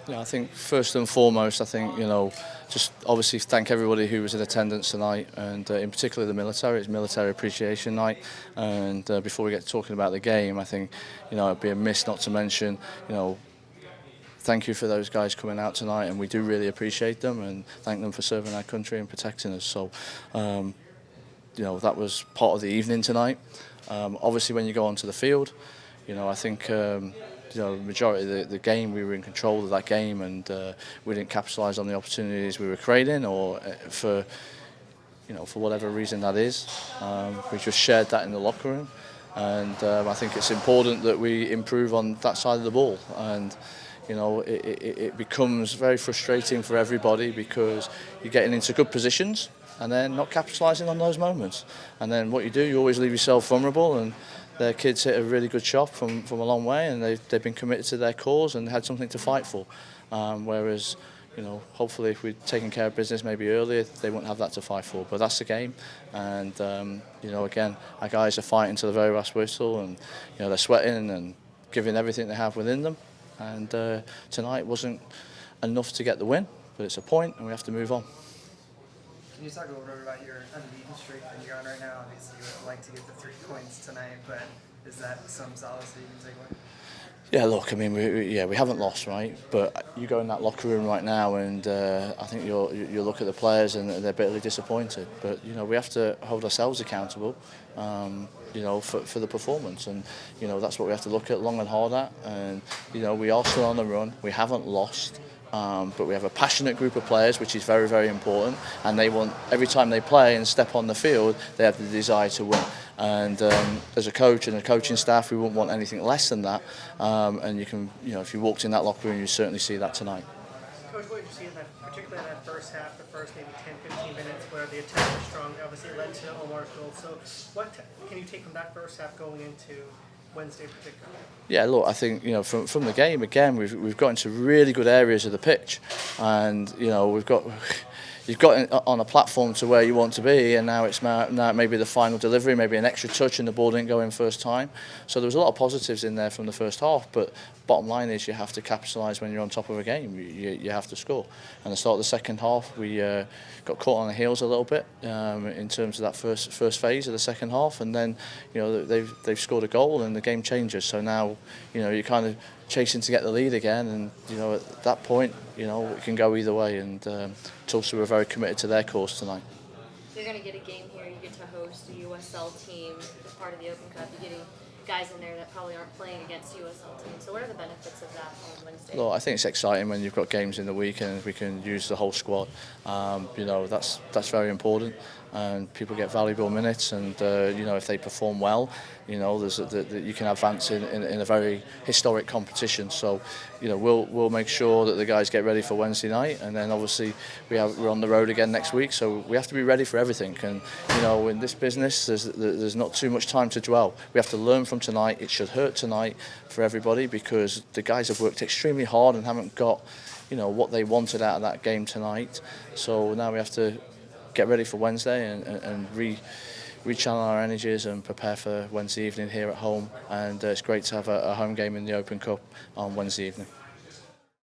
Yeah, I think first and foremost, I think, just obviously thank everybody who was in attendance tonight, and in particular the military. It's Military Appreciation Night, and before we get talking about the game, I think, it'd be a miss not to mention, thank you for those guys coming out tonight, and we do really appreciate them and thank them for serving our country and protecting us. So, that was part of the evening tonight. Obviously, when you go onto the field, I think. The majority of the game, we were in control of that game, and we didn't capitalise on the opportunities we were creating, or for whatever reason that is. We just shared that in the locker room, and I think it's important that we improve on that side of the ball. And it becomes very frustrating for everybody because you're getting into good positions and then not capitalising on those moments. And then what you always leave yourself vulnerable, and their kids hit a really good shot from a long way, and they've been committed to their cause and had something to fight for. Whereas, hopefully if we'd taken care of business maybe earlier, they wouldn't have that to fight for. But that's the game, and again, our guys are fighting to the very last whistle, and they're sweating and giving everything they have within them. And tonight wasn't enough to get the win, but it's a point, and we have to move on. Can you talk a little bit about your unbeaten streak that you're on right now? Obviously, you would like to get the 3 points tonight, but is that some solace that you can take away? Yeah, look, I mean, we haven't lost, right? But you go in that locker room right now, and I think you look at the players, and they're bitterly disappointed. But we have to hold ourselves accountable, for the performance, and that's what we have to look at long and hard at. And we are still on the run. We haven't lost. But we have a passionate group of players, which is very, very important, and they want, every time they play and step on the field, they have the desire to win. And as a coach and a coaching staff, we wouldn't want anything less than that. And you can, if you walked in that locker room, you certainly see that tonight. Coach, what did you see in that, particularly in that first half, the first maybe 10-15 minutes, where the attack was strong? Obviously, it led to Omar's goal. So, what can you take from that first half going into Wednesday in particular? Yeah, look, I think from the game again, we've got into really good areas of the pitch, and you've got on a platform to where you want to be, and now it's maybe the final delivery, maybe an extra touch, and the ball didn't go in first time. So there was a lot of positives in there from the first half, but bottom line is you have to capitalise when you're on top of a game. You have to score. And the start of the second half, we got caught on the heels a little bit in terms of that first phase of the second half, and then they've scored a goal and the game changes. So now you're kind of chasing to get the lead again, and at that point it can go either way. And Tulsa were very committed to their cause tonight. You're going to get a game here. You get to host a USL team as part of the Open Cup. You're getting guys in there that probably aren't playing against USL teams. So what are the benefits of that on Wednesday? Well, I think it's exciting when you've got games in the week and we can use the whole squad. That's very important, and people get valuable minutes, and if they perform well, you can advance in a very historic competition. So we'll make sure that the guys get ready for Wednesday night, and then obviously we're on the road again next week, so we have to be ready for everything. And in this business, there's not too much time to dwell. We have to learn from tonight. It should hurt tonight for everybody, because the guys have worked extremely hard and haven't got what they wanted out of that game tonight. So now we have to get ready for Wednesday and rechannel our energies and prepare for Wednesday evening here at home. And it's great to have a home game in the Open Cup on Wednesday evening.